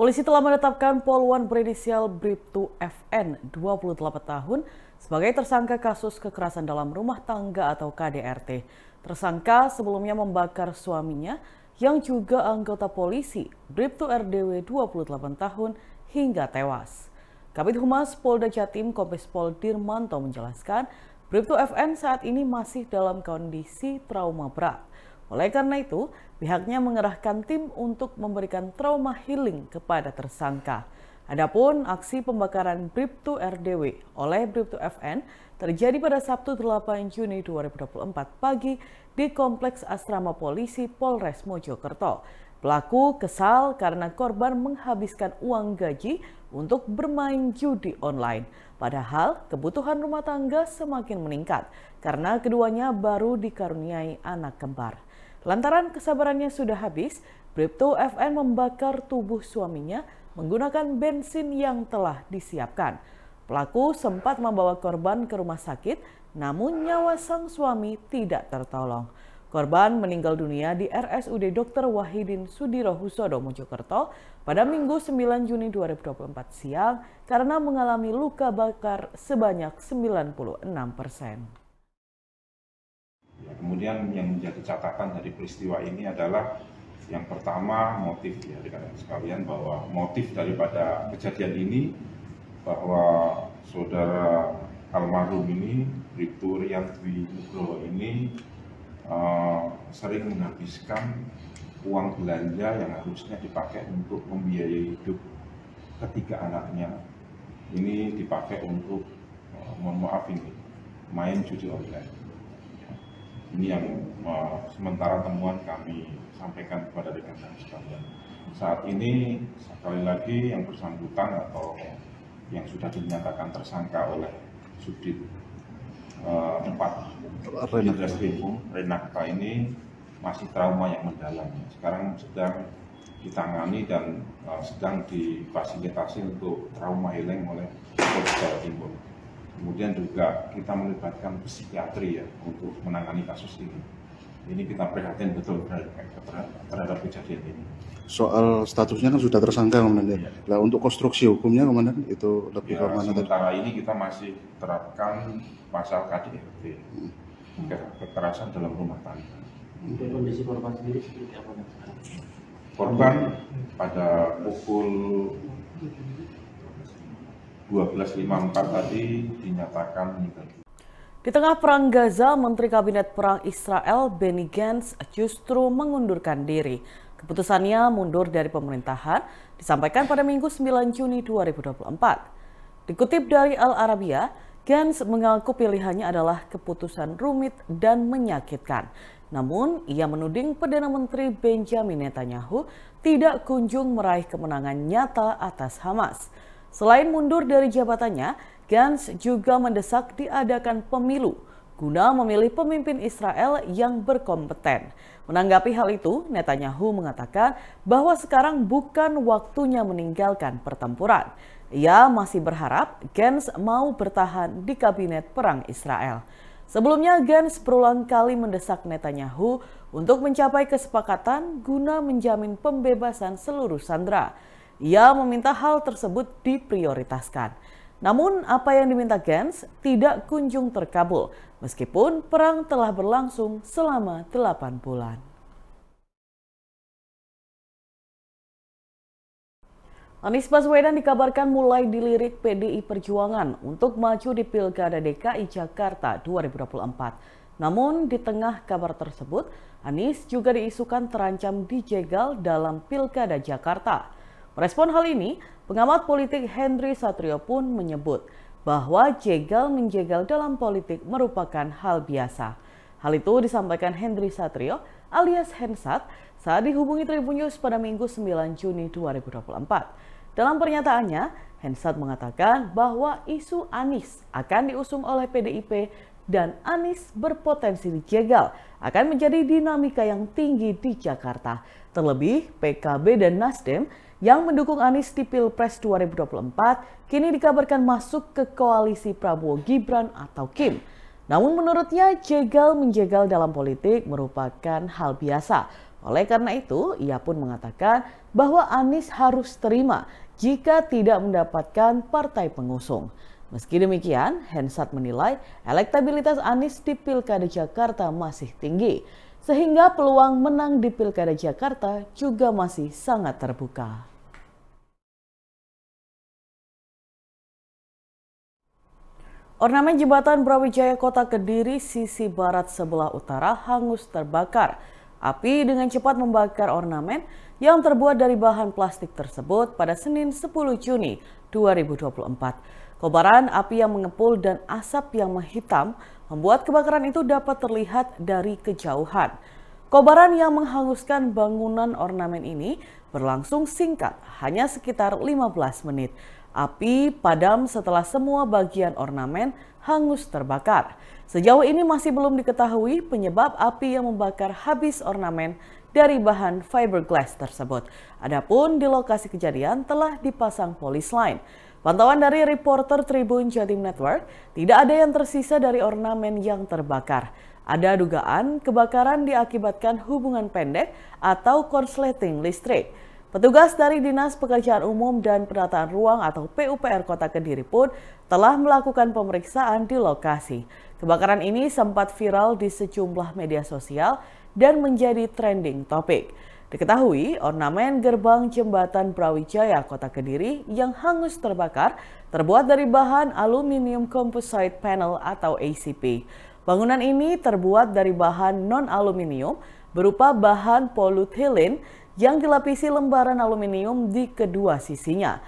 Polisi telah menetapkan poluan berinisial Bribtu FN, 28 tahun, sebagai tersangka kasus kekerasan dalam rumah tangga atau KDRT. Tersangka sebelumnya membakar suaminya yang juga anggota polisi, Bribtu RDW 28 tahun, hingga tewas. Kabid Humas Polda Jatim Kombes Pol Dirmanto menjelaskan, Bribtu FN saat ini masih dalam kondisi trauma berat. Oleh karena itu, pihaknya mengerahkan tim untuk memberikan trauma healing kepada tersangka. Adapun aksi pembakaran Bribtu RDW oleh Bribtu FN terjadi pada Sabtu 8 Juni 2024 pagi di Kompleks Asrama Polisi Polres Mojokerto. Pelaku kesal karena korban menghabiskan uang gaji untuk bermain judi online. Padahal kebutuhan rumah tangga semakin meningkat karena keduanya baru dikaruniai anak kembar. Lantaran kesabarannya sudah habis, Bribtu FN membakar tubuh suaminya menggunakan bensin yang telah disiapkan. Pelaku sempat membawa korban ke rumah sakit, namun nyawa sang suami tidak tertolong. Korban meninggal dunia di RSUD Dr. Wahidin Sudirohusodo Mojokerto pada Minggu 9 Juni 2024 siang karena mengalami luka bakar sebanyak 96%. Kemudian yang menjadi catatan dari peristiwa ini adalah yang pertama motif ya rekan-rekan sekalian, bahwa motif daripada kejadian ini bahwa saudara almarhum ini Bribtu Riantwi Nugroho ini sering menghabiskan uang belanja yang harusnya dipakai untuk membiayai hidup ketiga anaknya. Ini dipakai untuk main judi online. Ini yang sementara temuan kami sampaikan kepada rekan-rekan sekalian. Saat ini sekali lagi yang bersangkutan atau yang sudah dinyatakan tersangka oleh Subdit 4 Ditreskrimum Renakta ini masih trauma yang mendalam. Sekarang sedang ditangani dan sedang difasilitasi untuk trauma healing oleh Polda Jawa Timur. Kemudian juga kita melibatkan psikiatri ya untuk menangani kasus ini. Ini kita prihatin betul terhadap kejadian ini. Soal statusnya kan sudah tersangka, Komandan. Ya. Nah, untuk konstruksi hukumnya, Komandan, itu lebih ya, ke mana? Sementara ini kita masih terapkan pasal KDRT, kekerasan dalam rumah tangga. Untuk kondisi korban sendiri seperti apa? Korban pada pukul 12.54 tadi dinyatakan meninggal. Di tengah perang Gaza, Menteri Kabinet Perang Israel Benny Gantz justru mengundurkan diri. Keputusannya mundur dari pemerintahan disampaikan pada Minggu 9 Juni 2024. Dikutip dari Al Arabiya, Gantz mengaku pilihannya adalah keputusan rumit dan menyakitkan. Namun, ia menuding Perdana Menteri Benjamin Netanyahu tidak kunjung meraih kemenangan nyata atas Hamas. Selain mundur dari jabatannya, Gantz juga mendesak diadakan pemilu guna memilih pemimpin Israel yang berkompeten. Menanggapi hal itu, Netanyahu mengatakan bahwa sekarang bukan waktunya meninggalkan pertempuran. Ia masih berharap Gantz mau bertahan di kabinet perang Israel. Sebelumnya, Gantz berulang kali mendesak Netanyahu untuk mencapai kesepakatan guna menjamin pembebasan seluruh sandera. Ia meminta hal tersebut diprioritaskan. Namun apa yang diminta Gantz tidak kunjung terkabul meskipun perang telah berlangsung selama 8 bulan. Anies Baswedan dikabarkan mulai dilirik PDI Perjuangan untuk maju di Pilkada DKI Jakarta 2024. Namun di tengah kabar tersebut, Anies juga diisukan terancam dijegal dalam Pilkada Jakarta. Merespon hal ini, pengamat politik Henry Satrio pun menyebut bahwa jegal-menjegal dalam politik merupakan hal biasa. Hal itu disampaikan Henry Satrio alias Hensat saat dihubungi Tribun News pada Minggu 9 Juni 2024. Dalam pernyataannya, Hensat mengatakan bahwa isu Anies akan diusung oleh PDIP dan Anies berpotensi dijegal akan menjadi dinamika yang tinggi di Jakarta. Terlebih PKB dan Nasdem yang mendukung Anies di Pilpres 2024 kini dikabarkan masuk ke koalisi Prabowo Gibran atau Kim. Namun menurutnya jegal-menjegal dalam politik merupakan hal biasa. Oleh karena itu, ia pun mengatakan bahwa Anies harus terima jika tidak mendapatkan partai pengusung. Meski demikian, Hensat menilai elektabilitas Anies di Pilkada Jakarta masih tinggi, sehingga peluang menang di Pilkada Jakarta juga masih sangat terbuka. Ornamen jembatan Brawijaya Kota Kediri sisi barat sebelah utara hangus terbakar. Api dengan cepat membakar ornamen yang terbuat dari bahan plastik tersebut pada Senin 10 Juni 2024. Kobaran api yang mengepul dan asap yang menghitam membuat kebakaran itu dapat terlihat dari kejauhan. Kobaran yang menghanguskan bangunan ornamen ini berlangsung singkat, hanya sekitar 15 menit. Api padam setelah semua bagian ornamen hangus terbakar. Sejauh ini masih belum diketahui penyebab api yang membakar habis ornamen dari bahan fiberglass tersebut. Adapun di lokasi kejadian telah dipasang polis lain. Pantauan dari reporter Tribun Jatim Network, tidak ada yang tersisa dari ornamen yang terbakar. Ada dugaan kebakaran diakibatkan hubungan pendek atau korsleting listrik. Petugas dari Dinas Pekerjaan Umum dan Penataan Ruang atau PUPR Kota Kediri pun telah melakukan pemeriksaan di lokasi. Kebakaran ini sempat viral di sejumlah media sosial dan menjadi trending topik. Diketahui, ornamen gerbang jembatan Brawijaya Kota Kediri yang hangus terbakar terbuat dari bahan aluminium composite panel atau ACP. Bangunan ini terbuat dari bahan non-aluminium berupa bahan polyethylene yang dilapisi lembaran aluminium di kedua sisinya.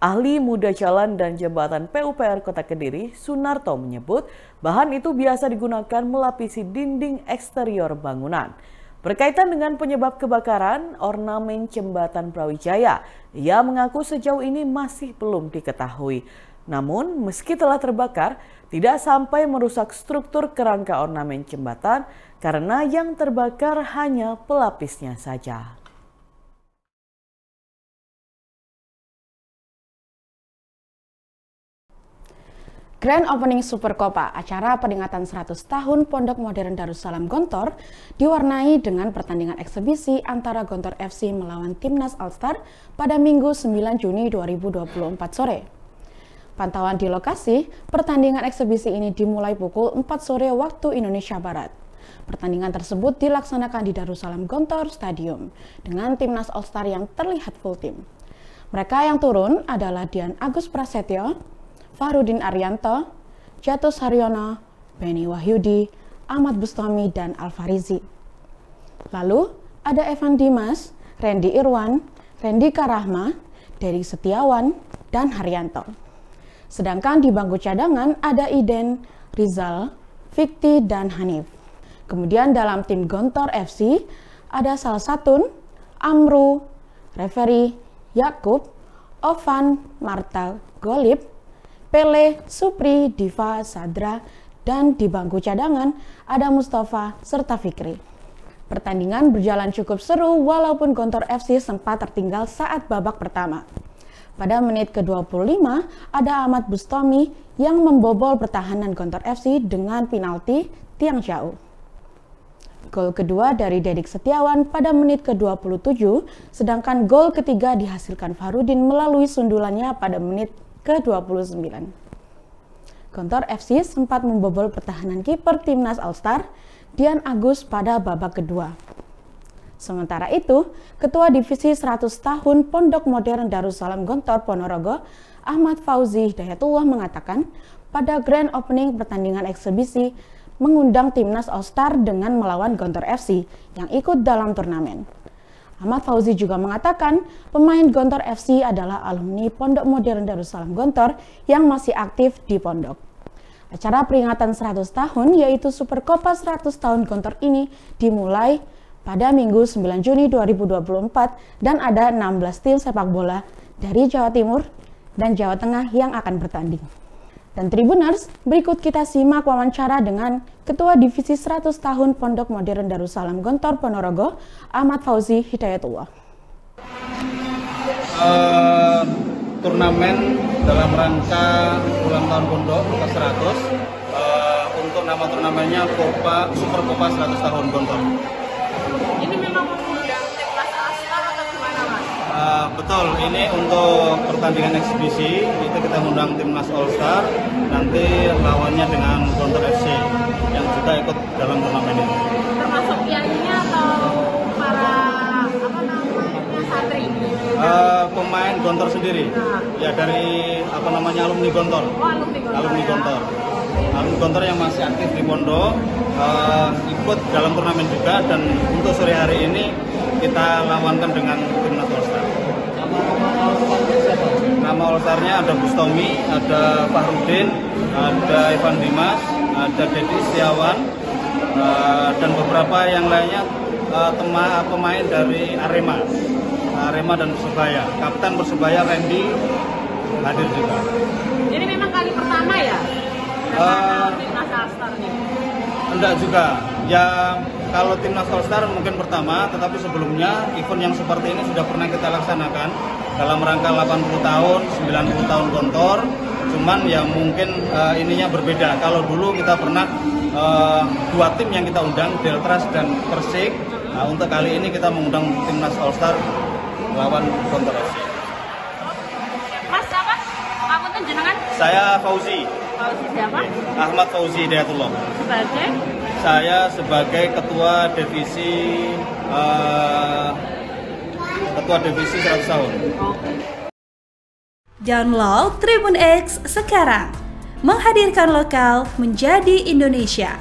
Ahli Muda Jalan dan Jembatan PUPR Kota Kediri, Sunarto menyebut bahan itu biasa digunakan melapisi dinding eksterior bangunan. Berkaitan dengan penyebab kebakaran ornamen jembatan Brawijaya, ia mengaku sejauh ini masih belum diketahui. Namun, meski telah terbakar, tidak sampai merusak struktur kerangka ornamen jembatan karena yang terbakar hanya pelapisnya saja. Grand Opening Super Kopa, acara peringatan 100 tahun Pondok Modern Darussalam Gontor, diwarnai dengan pertandingan eksebisi antara Gontor FC melawan Timnas All-Star pada Minggu 9 Juni 2024 sore. Pantauan di lokasi, pertandingan eksebisi ini dimulai pukul 4 sore waktu Indonesia Barat. Pertandingan tersebut dilaksanakan di Darussalam Gontor Stadium dengan Timnas All-Star yang terlihat full tim. Mereka yang turun adalah Dian Agus Prasetyo, Fahrudin Arianto, Jatus Haryono, Benny Wahyudi, Ahmad Bustami, dan Alfarizi. Lalu ada Evan Dimas, Randy Irwan, Randy Karahma, Dery Setiawan, dan Haryanto. Sedangkan di bangku cadangan ada Iden, Rizal, Fikti, dan Hanif. Kemudian dalam tim Gontor FC ada Salsatun, Amru, Referee, Yakub, Ovan, Marta, Golib, Pele, Supri, Diva, Sadra, dan di bangku cadangan ada Mustafa serta Fikri. Pertandingan berjalan cukup seru walaupun Gontor FC sempat tertinggal saat babak pertama. Pada menit ke-25 ada Ahmad Bustami yang membobol pertahanan Gontor FC dengan penalti tiang jauh. Gol kedua dari Dedik Setiawan pada menit ke-27, sedangkan gol ketiga dihasilkan Fahrudin melalui sundulannya pada menit ke-29. Gontor FC sempat membobol pertahanan kiper Timnas All-Star, Dian Agus pada babak kedua. Sementara itu, Ketua Divisi 100 Tahun Pondok Modern Darussalam Gontor Ponorogo, Ahmad Fauzi Hidayatullah mengatakan, pada grand opening pertandingan eksebisi mengundang Timnas All-Star dengan melawan Gontor FC yang ikut dalam turnamen. Ahmad Fauzi juga mengatakan pemain Gontor FC adalah alumni Pondok Modern Darussalam Gontor yang masih aktif di pondok. Acara peringatan 100 tahun yaitu Super Kopa 100 tahun Gontor ini dimulai pada Minggu 9 Juni 2024 dan ada 16 tim sepak bola dari Jawa Timur dan Jawa Tengah yang akan bertanding. Dan Tribuners, berikut kita simak wawancara dengan Ketua Divisi 100 Tahun Pondok Modern Darussalam Gontor Ponorogo, Ahmad Fauzi Hidayatullah. Turnamen dalam rangka ulang tahun Pondok ke-100, untuk nama turnamennya Super Kopa 100 Tahun Gontor. Ini memang mengundang Betul, ini untuk pertandingan eksibisi itu kita undang timnas All Star, nanti lawannya dengan Gontor FC yang juga ikut dalam turnamen ini. Termasuk pianinya atau para santri? Pemain Gontor sendiri, ya dari alumni Gontor. Alumni Gontor. Alumni Gontor yang masih aktif di pondok ikut dalam turnamen juga, dan untuk sore hari ini kita lawankan dengan timnas All Star. Nama All Star-nya ada Bustomi, ada Fahrudin, ada Ivan Dimas, ada Dedi Setiawan, dan beberapa yang lainnya pemain dari Arema dan Persebaya. Kapten Persebaya Randy hadir juga. Jadi memang kali pertama ya? Timnas All Star nih? Enggak juga. Ya kalau Timnas All Star mungkin pertama, tetapi sebelumnya event yang seperti ini sudah pernah kita laksanakan dalam rangka 80 tahun, 90 tahun Gontor. Cuman ya mungkin ininya berbeda. Kalau dulu kita pernah 2 tim yang kita undang, Deltras dan Persik. Nah, untuk kali ini kita mengundang Timnas All Star lawan Gontor FC. Mas apa? Kamu tuh jenengan? Saya Fauzi. Fauzi siapa? Ahmad Fauzi Hidayatullah. Sebagai? Saya sebagai ketua divisi 100 tahun. Download Tribun X sekarang, menghadirkan lokal menjadi Indonesia.